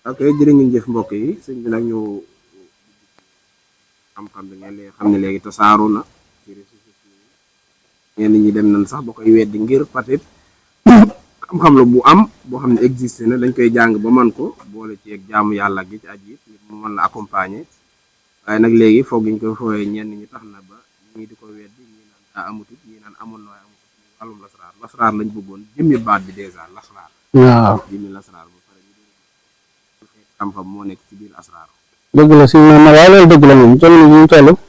ok jërë ngeen jëf mbokk yi sëñ bi nag ñu xam-xam bi ngeen leen xam ne léegi tasaaru na ci réseaux sociaux yi ñenn ñi dem nañ sax ba koy weddi ngir peut-être xam-xam la bu am boo xam ne existé na dañ koy jàng ba man ko boole ci ak jaamu yàlla gi ci aji it mu mën la accompagner waaye nag léegi foog ñu koy fooyee ñenn ñi tax na ba ñii di ko weddi ñii naan daa amut it ñii naan amoon na waaye amut wàllum lasraar lañ bëggoon jëmmi baat bi dèjà lasraar waaw jëmmi lasraar ba pare xam-xam moo nekk ci biir asraar dëgg la si moom waaye loolu dëgg la moom jamono ji ñu toll nit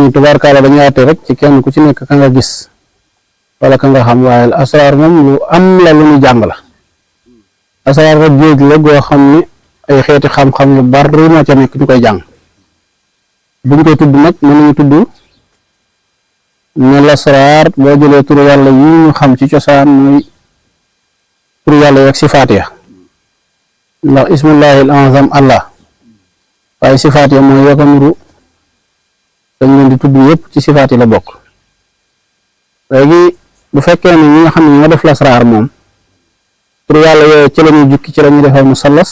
ñi tubaarkaala dañuy àtte rek ci kenn ku ci nekk ka nga gis wala ka nga xam waaye asraar moom lu am la lu ñu jàng la asraar rek géej la goo xam ne ay xeeti xam-xam yu bari moo ca nekk ñu koy jàng buñ koy tudd nag mën nañu tudd ne lasraar boo jëlee turu yàlla yi ñu xam ci cosaan muy turu yàlla yeeg sifaat ya ndax ismullahi al azam allah waaye sifaat ya mooy yoo ko nuru dañ leen di tudd yëpp ci sifaat yi la bokk léegi bu fekkee ne ñi nga xam ne ñoo def lasraar moom turu yàlla yooyu ci la ñuy jukki ci la ñuy defal musallas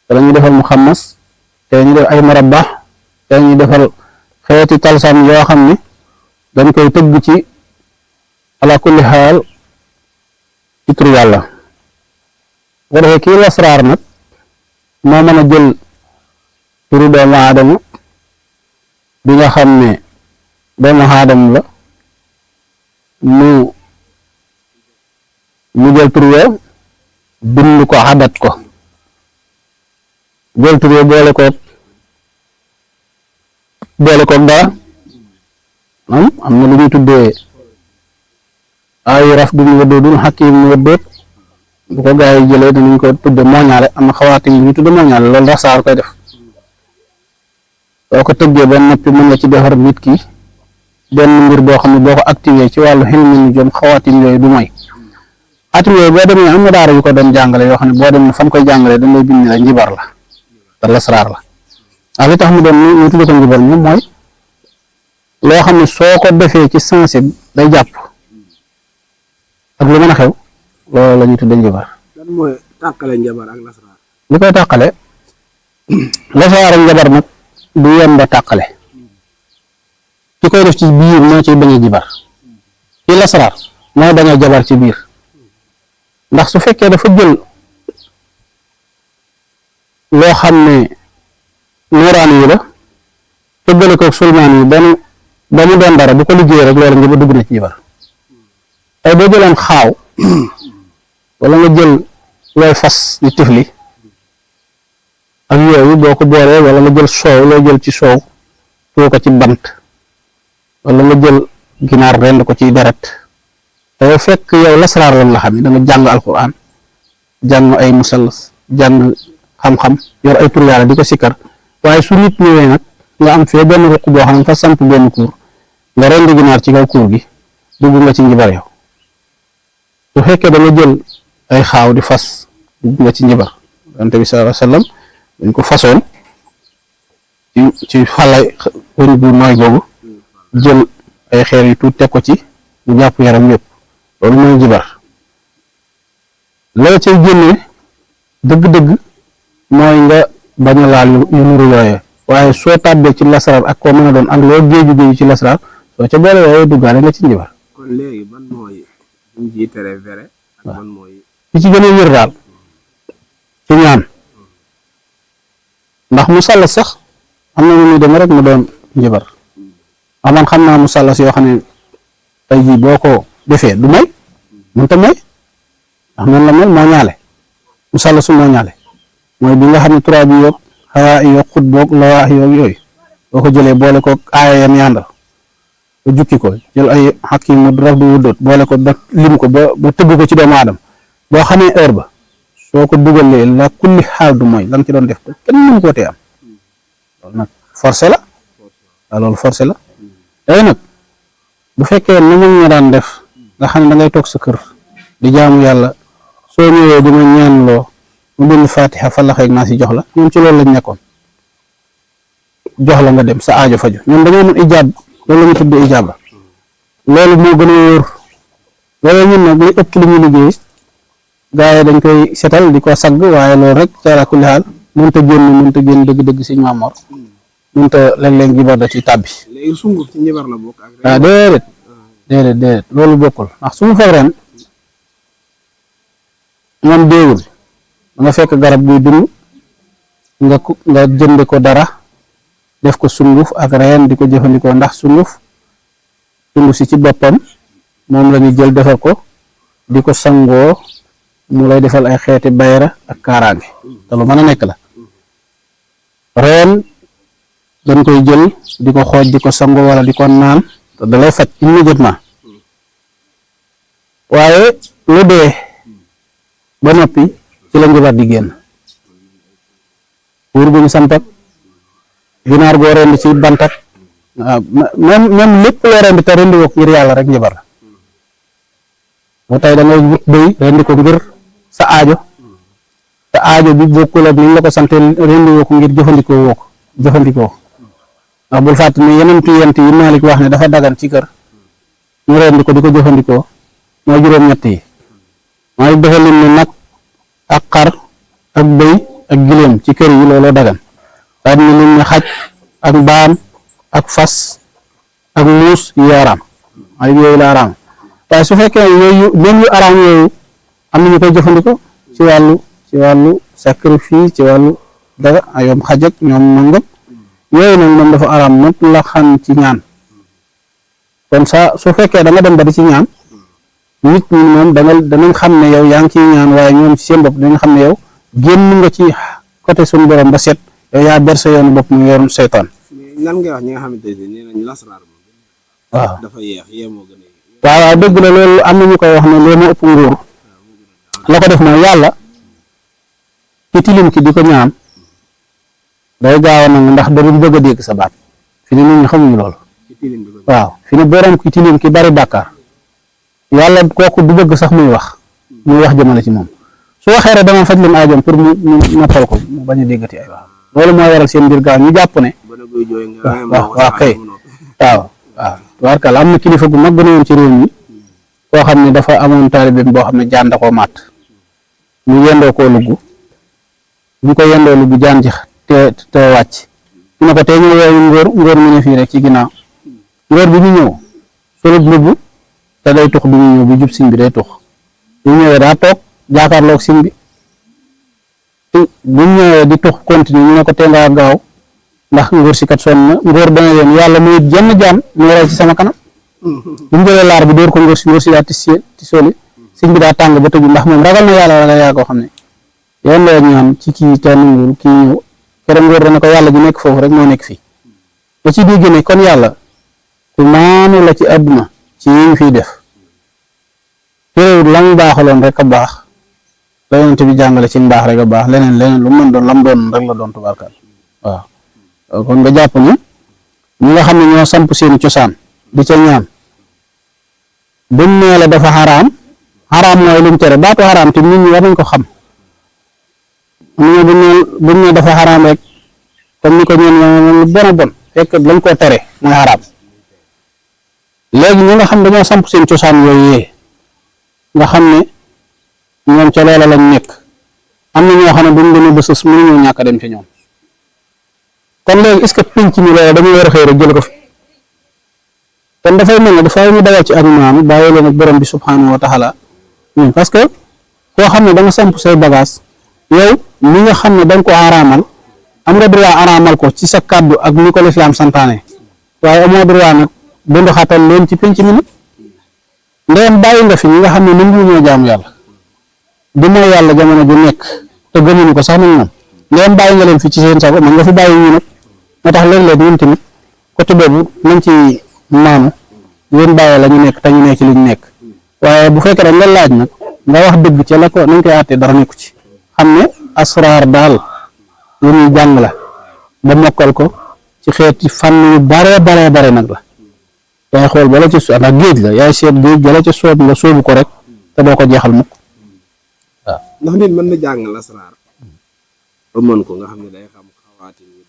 ci la ñuy defal muxammas te ñu def ay murabbax te ñu defal xeeti talsam yoo xam ne dañ koy tëgg ci ala kulli xaal ci turu yàlla bu ko defee kii lasraar nag moo mën a jël turu doomu aadama bi nga xam ne doomu aadama la mu jël turu ya bind ko adat ko jël turu ya boole koog dara am na lu ñuy tuddee ay raf duñu wëddoodul xakim wëddoot bu ko gaa yi jëlee dinañ ko tudde mooñaale am na xawaatim yu ñu tudde mooñaale loolu ndax saar koy def soo ko tëggee ba noppi mën nga ci defar nit ki benn mbir boo xam ne boo ko activé ci wàllu xel mi ñu jëm xawaatim yooyu du mooy xaatim yooyu boo demee am na daara yu ko doon jàngale yoo xam ne boo demee fan koy jàngalee dañ lay bind la njibar la te lasraar la waaw li tax mu doon ñu tudde ko njibar moom mooy loo xam ne soo ko defee ci sensé day jàpp ak lu mën a xew loolu la ñuy tudde njabar. lan mooy tàqale njabar ak lasraar. li koy tàqale lasraar ak njabar nag du yomb a tàqale ki koy def ci biir moo ciy bañ a jibar ci lasraar mooy bañ a jabar ci biir ndax su fekkee dafa jël loo xam ne nuuraan yi la tëggale ko sulmaan yi ba mu doon dara bu ko liggéey rek loolu nga dugg na ci jibar ay boo jëloon xaaw wala nga jël looy fas di tifli ak yooyu boo ko boolee wala nga jël soow loo jël ci soow tuur ko ci bant wala nga jël ginaar rend ko ci deret te fekk yow lasraar lan la xam ne da nga jàng alquran jàng ay musallas jàng xam-xam yor ay tur yàlla di ko sikkar waaye su nit ñëwee nag nga am fee benn ruq boo xam ne fa samp benn kuur nga rend ginaar ci kaw kuur gi dugg nga ci njibar yow su fekkee da nga jël ay xaaw di fas dugg nga ci njibar yonent bi sallallahu alayhi wasallam dañ ko fasoon ci xalay wëñ bu nooy boobu jël ay xeer yu tuut teg ko ci mu jàpp yaram yëpp loolu mooy njibar la cay génnee dëgg-dëgg mooy nga bañ a laal yu nuru yooyee waaye soo tàbbee ci lasraar ak koo mën a doon ak loo géeju ci lasraar soo ca boole yooyee duggaale nga ci njibar kon léegi ban mooy buñ ciy tere vere ak ban mooy li ci gën a wér daal ci ñaan ndax musallas sax am na nu muy demee rek mu doon njibar man xam naa musallas yoo xam ne tey jii boo ko defee du may mënta may ndax noonu la mel moo ñaale musallasu moo ñaale mooy bi nga xam ne turaab yi yokk xawaa yi yokk xut boog lawaax yoog yooyu boo ko jëlee boole ko aaya yam yàndal ba jukki ko jël ay xakki mu raf du wuddoot boole ko ba lim ko ba tëgg ko ci doomu aadama boo xamee heure ba soo ko dugalee la kulli xaal du mooy lan ci doon def ko kenn mënu koo tee am loolu nag forcé la waaw loolu forcé la tey nag bu fekkee ni ñu daan def nga xam ne da ngay toog sa kër di jaamu yàlla soo ñëwee dina ñaan loo mu bind fatiha falax ak naas yi jox la ñun ci loolu lañ nekkoon jox la nga dem sa aajo faju ñun dañoo mën ijaab loolu la ñu tuddee ijaaba loolu moo gën a wóor loolu ñun nag li ëpp li ñu liggéey gaa yi dañ koy setal di ko sagg waaye loolu rek ala kulli xaal mënta génn dëgg-dëgg sëñ Maamoor mënta léeg-léeg njibar da ci tàbbi. léegi sunguf ci njibar la bokk ak waaw déedéet loolu bokkul ndax su ma fekk ren moom déewul da nga fekk garab guy dund nga jënd ko dara def ko sunguf ak reen di ko jëfandikoo ndax sunguf si ci boppam moom la ñu jël defar ko di ko sangoo mu lay defal ay xeeti bayra ak kaaraange te lu mën a nekk la reen dañ koy jël di ko xooj di ko sangoo wala di ko naan te da lay faj immédiatement waaye lu dee ba noppi ci la njabar di génn buur gu ñu sampak ginaar goo rendi ci bantak waaw même lépp loo rendi te rendi ko ngir yàlla rek njabar la bu tey da ngay wut bëy rendi ko ngir sa aajo te aajo bi bokkul ak ni la ko sante rendi woo ko ngir jëfandikoo ndax bul fàtte ne yeneen yent yi Maalik wax ne dafa dagan ci kër ñu rendi ko di ko jëfandikoo mooy juróom-ñett yi Maalik dafa lim ne nag ak xar ak bëy ak giléem ci kër yi looloo dagan daal di lim ne xaj ak mbaam ak fas ak muus yu araam Maalik yooyu la araam waaye su fekkee yooyu même yu araam yooyu am na ñu koy jëfandikoo ci wàllu sacrifice ci wàllu dara ayom xaj ak ñoom nangam yooyu nag moom dafa araam nag la xam ci ñaan kon su fekkee da nga dem ba di ci ñaan nit ñi moom danañ xam ne yow yaa ngi ciy ñaan waaye ñoom ci seen bopp danañ xam ne yow génn nga ci côté suñu borom ba set yow yaa ber sa yoonu bopp mu yoonu seytaan. nan ngay wax ñi nga xamante ne nee nañ lasraar moom. waaw dafa yéex moo gën a yéex. waaw dëgg la loolu am na ñu koy wax ne loolu moo ëpp nguur la ko def mooy yàlla ci tilim ki di ko ñaan day gaaw a nangu ndax da bëgg a dégg sa baat fi ne nit ñi xamuñu loolu. waaw fi ne borom ki tilim ki bari bàkkaar yàlla kooku du bëgg sax muy wax jëmale ci moom su waxee rek dama faj leen aajoom pour mu noppal ko mu bañ a déggati ay wax loolu moo waral seen mbir gaaw ñu jàpp ne. waaw kay waaw tubaarkalla am na kilifa gu mag bu ne woon ci réew mi koo xam ne dafa amoon taalibeem boo xam ne jaan da koo màtt mu yendoo koo lugg bu ko yendoo lugg jaan ji te wàcc ñu ne ko tey ñëw yooyu ngóor mi ne fii rek ci ginnaaw ngóor bi ñu ñëw solut mbubb te day tux bi ñu ñëw bi jub siñ bi day tux bu ñëwee daa toog jaakaarloog siñ bi bu ñëwee di tux continue ñu ne ko tee ngaa gaaw ndax ngóor si kat sonn na ngóor dana leen yàlla muy jenn jaan muy rey ci sama kanam bu mu jëlee laar bi dóor ko ngóor si daa ti soli siñ bi daa tàng ba tëju ndax moom ragal na yàlla ragal yaa koo xam ne yoon la ñaan ci kii te nangul kii ñëw keroog ngóor dana ko yàlla ji nekk foofu rek moo nekk fii ba ci dégg ne kon yàlla ku maanu la ci àdduna ci yi ñu fiy def teewul lam baaxaloon rek a baax la yonent bi jàngale ci mbaax rek a baax leneen lu mën doon lam doon rek la doon tubaarkaal waaw kon nga jàpp ne ñi nga xam ne ñoo samp seen cosaan di ca ñaan buñ nee la dafa xaraam mooy luñ tere baatu xaraam te nit ñi war nañ ko xam buñ ne dafa xaraam rek comme ni ko ñeen lu bon a bon fekk lañ koo tere mooy xaraam léegi ñi nga xam dañoo samp seen cosaan yooyu nga xam ne ñoom ca loola lañ nekk am na ñoo xam ne buñ demee ba sës mënuñoo ñàkk a dem ci ñoom kon léegi est-ce que pinc mi loola dañuy war a xëy rek jël ko fi kon dafay mel ne dafa ñu dawal ci ak maam bàyyi leen ak borom bi subhanahu wa taala parce que koo xam ne da nga samp say bagage yow li nga xam ne da nga ko araamal am nga droit araamal ko ci sa kàddu ak ni ko lislaam santaane waaye amoo droit nag bundu xatal leen ci pinc mi nag ndeyam bàyyi nga fi ñi nga xam ne nangu ñoo jaamu yàlla du mooy yàlla jamono ju nekk te gëmuñu ko sax nag moom ndeyam bàyyi nga leen fi ci seen sago man nga fi bàyyi ñu nag moo tax léeg-léeg ñun tamit côté boobu nañ ci maanu yéen bàyyi la ñu nekk te ñu nekk ci li ñu nekk waaye bu fekkee dañ la laaj nag nga wax dëgg ca la ko nañ koy àttee dara nekku ci xam ne asraar daal lu ñuy jàng la ba mokkal ko ci xeeti fànn yu bare nag la yaay xool bala ci soob ndax géej la yaay seet géej bala ci soob nga soobu ko rek te doo ko jeexal mukk waaw. ndax nit mën na jàng lasraar ba mën ko nga xam ne day xam xawaati ni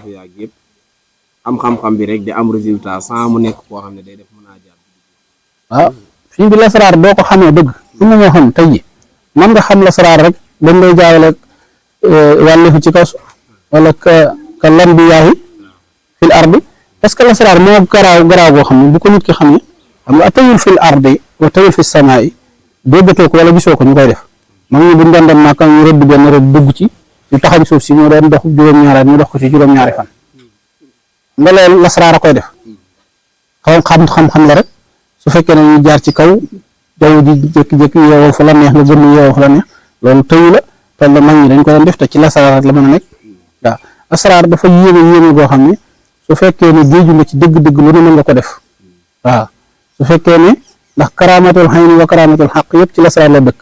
dunya yëpp am xam-xam bi rek di am résultat sans mu nekk koo xam ne day def mën a jaar. waaw fii bi lasaraar boo ko xamee dëgg am na ñoo xam tey ji man nga xam lasaraar rek dañ lay jaawale wàllifu ci kaw wala ka lan bi yaahi fil ardi parce que lasaraar moo garaaw boo xam ne bu ko nit ki xam ne xam nga atayul fil ardi wa tayul fi samaa'i déggatoo ko wala gisoo ko ñu koy def mag ñi buñ doon dem Màkka ñu rëdd benn rëdd dugg ci ñu taxañ suuf si ñu doon dox juróom-ñaari ñu dox ko ci juróom-ñaari fan nga loolu lasaraar a koy def xam-xam la rek su fekkee ne ñu jaar ci kaw jaww ji jékki-jékki yeewal fa la neex nga gën yeewal fa la neex loolu tëyu la te la mag ñi dañ ko doon def te ci lasaraar rek la mën a nekk waaw lasaraar dafa yéeme goo xam ne su fekkee ne géeju nga ci dëgg-dëgg lu ne mën nga ko def waaw su fekkee ne ndax karaamatul xayni wa karaamatul xaq yëpp ci lasaraar la dëkk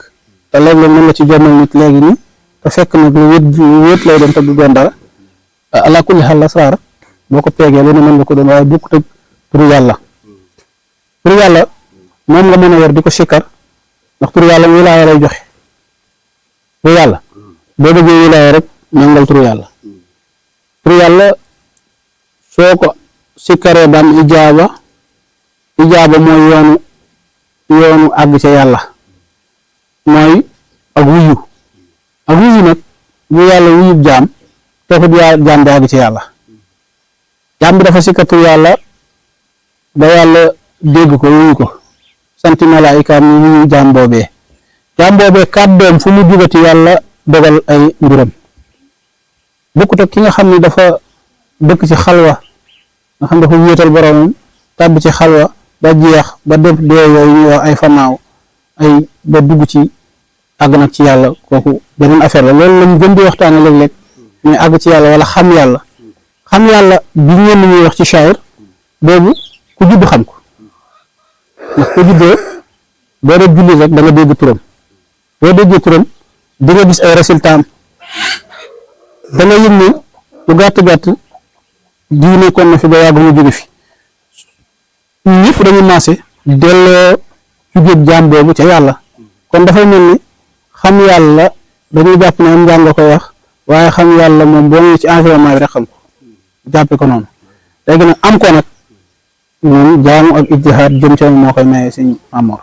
te léeg-léeg mën la ci jommal nit léegi nii te fekk nag lu wét lay doon te du doon dara ala kulli xaal lasaraar boo ko peegee lu ne mën nga ko doon waaye bokkut ak turu yàlla moom nga mën a yor di ko sikkar ndax turu yàlla wilaaya lay joxe turu yàlla boo bëggee wilaaya rek nangal turu yàlla soo ko sikkaree ba am ijaaba mooy yoonu àgg ca yàlla mooy ak wuyu nag bu yàlla wuyub jaam taxut jaam bi àgg ca yàlla jaam bi dafa sikkar turu yàlla ba yàlla dégg ko wuyu ko santi malaayikaam ñu wuyu jaam boobee kàddoom fu mu jugati yàlla dogal ay mbiram bokkut ak ki nga xam ne dafa dëkk ci xalwa nga xam dafa wéetal boromam tàbb ci xalwa ba jeex ba def dee yooyu ñuy wax ay fanaaw ay ba dugg ci àgg nag ci yàlla kooku beneen affaire la loolu lañ gën di waxtaane léeg-léeg ñuy àgg ci yàlla wala xam yàlla bi ñenn ñuy wax ci shaayir boobu ku judd xam ko ndax ku juddoo boo dee julli rek da nga dégg turam boo déggee turam di nga gis ay résultats am da nga yëg ne lu gàtt diw nekkoon na fi ba yàgg mu jóge fi ñëpp dañu maase delloo jóge jaam boobu ca yàlla kon dafay mel ni xam yàlla dañuy jàpp ne am njàng nga koy wax waaye xam yàlla moom boo ñëwee ci environnement bi rek xam ko jàppe ko noonu léegi nag am ko nag moom jaamu ak ijtihaad jëm ca moo koy maye Sëñ Maamoor